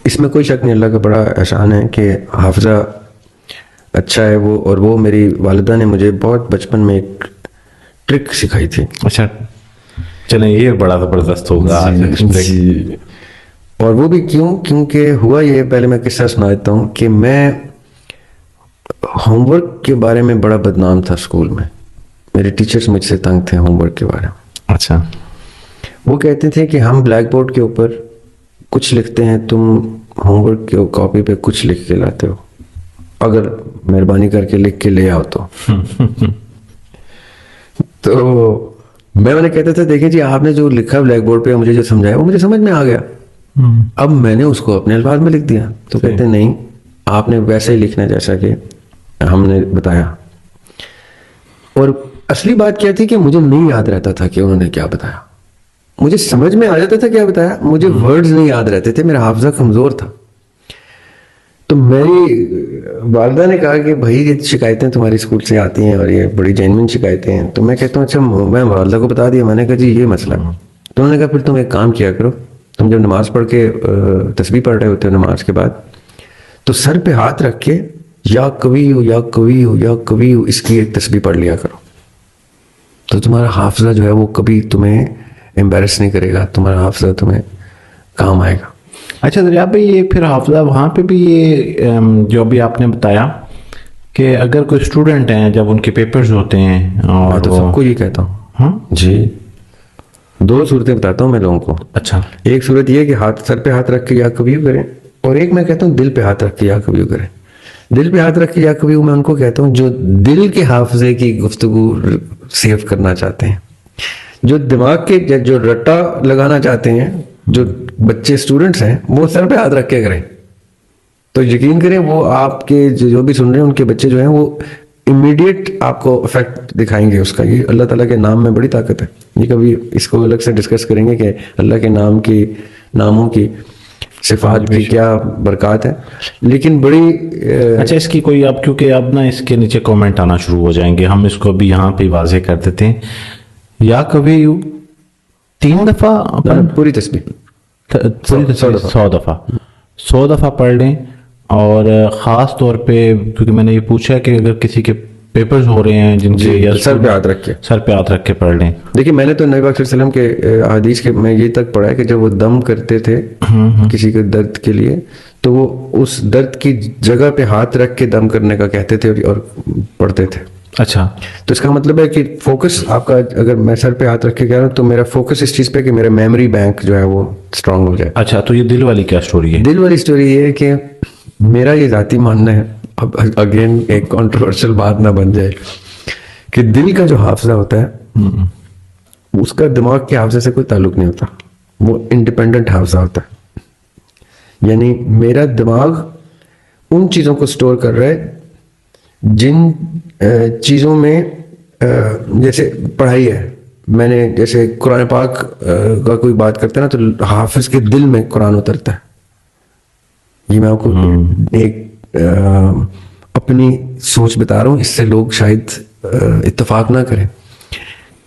اس میں کوئی شک نہیں, اللہ کا بڑا احسان ہے کہ حافظہ اچھا ہے وہ. اور وہ میری والدہ نے مجھے بہت بچپن میں ایک ٹرک سکھائی تھی. اچھا چلیں, یہ بڑا زبردست ہوگا. جی. اور وہ بھی کیونکہ ہوا یہ, پہلے میں قصہ سنا دیتا ہوں کہ میں ہوم ورک کے بارے میں بڑا بدنام تھا اسکول میں. میرے ٹیچرز مجھ سے تنگ تھے ہوم ورک کے بارے میں. اچھا. وہ کہتے تھے کہ ہم بلیک بورڈ کے اوپر کچھ لکھتے ہیں, تم ہوم ورک کے کاپی پہ کچھ لکھ کے لاتے ہو, اگر مہربانی کر کے لکھ کے لے آؤ تو میں انہیں کہتا تھا دیکھیں جی آپ نے جو لکھا بلیک بورڈ پہ مجھے جو سمجھایا وہ مجھے سمجھ میں آ گیا, اب میں نے اس کو اپنے الفاظ میں لکھ دیا. تو کہتے ہیں نہیں, آپ نے ویسے ہی لکھنا جیسا کہ ہم نے بتایا. اور اصلی بات کیا تھی کہ مجھے نہیں یاد رہتا تھا کہ انہوں نے کیا بتایا. مجھے سمجھ میں آ جاتا تھا کیا بتایا, مجھے ورڈز نہیں یاد رہتے تھے, میرا حافظہ کمزور تھا. تو میری والدہ نے کہا کہ بھائی یہ شکایتیں تمہاری اسکول سے آتی ہیں اور یہ بڑی جینوئن شکایتیں ہیں. تو میں کہتا ہوں اچھا, میں والدہ کو بتا دیا. میں نے کہا جی یہ مسئلہ ہے. تو انہوں نے کہا پھر تم ایک کام کیا کرو, تم جب نماز پڑھ کے تسبیح پڑھ رہے ہوتے ہو نماز کے بعد, تو سر پہ ہاتھ رکھ کے یا کبھی ہو یا کبھی ہو یا کبھی ہو اس کی ایک تسبیح پڑھ لیا کرو. تو تمہارا حافظہ جو ہے وہ کبھی تمہیں امبیرس نہیں کرے گا, تمہارا حافظہ تمہیں کام آئے گا. اچھا دریا بھائی, یہ پھر حافظہ وہاں پہ بھی یہ جو ابھی آپ نے بتایا کہ اگر کوئی اسٹوڈنٹ ہیں جب ان کے پیپرز ہوتے ہیں, اور میں تو سب کو یہ کہتا ہوں. ہاں جی, دو صورتیں بتاتا ہوں میں لوگوں کو. اچھا. ایک صورت یہ کہ سر پہ ہاتھ رکھ کے یا کبھی کریں, اور ایک میں کہتا ہوں دل پہ ہاتھ رکھ کے یا کبھی کریں. دل پہ ہاتھ رکھ کے یا کبھی میں ان کو کہتا ہوں جو دل کے حافظے کی گفتگو سیو کرنا چاہتے ہیں, جو دماغ کے جو رٹا لگانا چاہتے ہیں, جو بچے اسٹوڈنٹس ہیں وہ سر پہ ہاتھ رکھ کے کریں. تو یقین کریں وہ آپ کے جو بھی سن رہے ہیں ان کے بچے جو ہیں وہ امیڈیٹ آپ کو افیکٹ دکھائیں گے اس کا. یہ اللہ تعالیٰ کے نام میں بڑی طاقت ہے. یہ کبھی اس کو الگ سے ڈسکس کریں گے کہ اللہ کے ناموں کی صفات کی کیا برکات ہے, لیکن بڑی اچھا اس کی کوئی اب کیونکہ اب نا اس کے نیچے کومنٹ آنا شروع ہو جائیں گے, ہم اس کو بھی یہاں پہ واضح کر دیتے ہیں. یا کبھی 3 دفعہ پوری تسبیح 100 دفعہ پڑھ لیں. اور خاص طور پہ کیونکہ میں نے یہ پوچھا کہ اگر کسی کے پیپرز ہو رہے ہیں جن کے سر پہ ہاتھ رکھ کے پڑھ لیں. دیکھیے میں نے تو نبی پاک صلی اللہ علیہ وسلم کے حدیث کے میں یہ تک پڑھا ہے کہ جب وہ دم کرتے تھے کسی کے درد کے لیے تو وہ اس درد کی جگہ پہ ہاتھ رکھ کے دم کرنے کا کہتے تھے اور پڑھتے تھے. اچھا, تو اس کا مطلب ہے کہ فوکس آپ کا, اگر میں سر پہ ہاتھ رکھ کے کہہ رہا ہوں تو میرا فوکس اس چیز پہ کہ میرا میموری بینک جو ہے وہ اسٹرانگ ہو جائے. اچھا, تو یہ دل والی کیا اسٹوری ہے؟ دل والی اسٹوری یہ ہے کہ میرا یہ ذاتی ماننا ہے, اب اگین ایک کنٹروورشل بات نہ بن جائے, کہ دل کا جو حافظہ ہوتا ہے اس کا دماغ کے حافظے سے کوئی تعلق نہیں ہوتا, وہ انڈیپینڈنٹ حافظہ ہوتا ہے. یعنی میرا دماغ ان چیزوں کو سٹور کر رہا ہے جن چیزوں میں, جیسے پڑھائی ہے, میں نے جیسے قرآن پاک کا کوئی بات کرتے ہیں نا تو حافظ کے دل میں قرآن اترتا ہے. یہ میں آپ کو ایک اپنی سوچ بتا رہا ہوں, اس سے لوگ شاید اتفاق نہ کریں.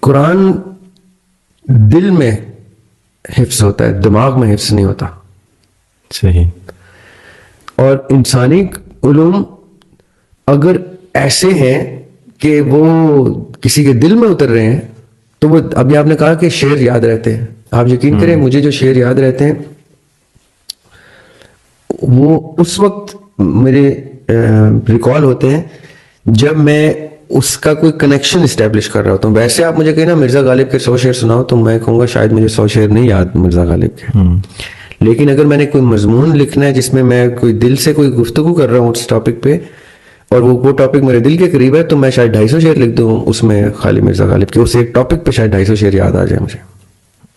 قرآن دل میں حفظ ہوتا ہے, دماغ میں حفظ نہیں ہوتا. صحیح. اور انسانی علوم اگر ایسے ہیں کہ وہ کسی کے دل میں اتر رہے ہیں تو وہ, ابھی آپ نے کہا کہ شعر یاد رہتے ہیں, آپ یقین کریں مجھے جو شعر یاد رہتے ہیں وہ اس وقت میرے ریکال ہوتے ہیں جب میں اس کا کوئی کنیکشن اسٹیبلش کر رہا ہوتا ہوں. ویسے آپ مجھے کہیں نا مرزا غالب کے 100 شعر سناؤ تو میں کہوں گا شاید مجھے 100 شعر نہیں یاد مرزا غالب کے. لیکن اگر میں نے کوئی مضمون لکھنا ہے جس میں میں کوئی دل سے کوئی گفتگو کر رہا ہوں اس ٹاپک پہ, اور وہ ٹاپک میرے دل کے قریب ہے, تو میں شاید 250 شعر لکھ دوں اس میں خالی مرزا غالب کے, اس ایک ٹاپک پہ شاید 250 شعر یاد آ جائے مجھے.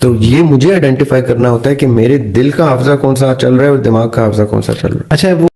تو یہ مجھے آئیڈینٹیفائی کرنا ہوتا ہے کہ میرے دل کا حافظہ کون سا چل رہا ہے اور دماغ کا حافظہ کون سا چل رہا ہے. اچھا, وہ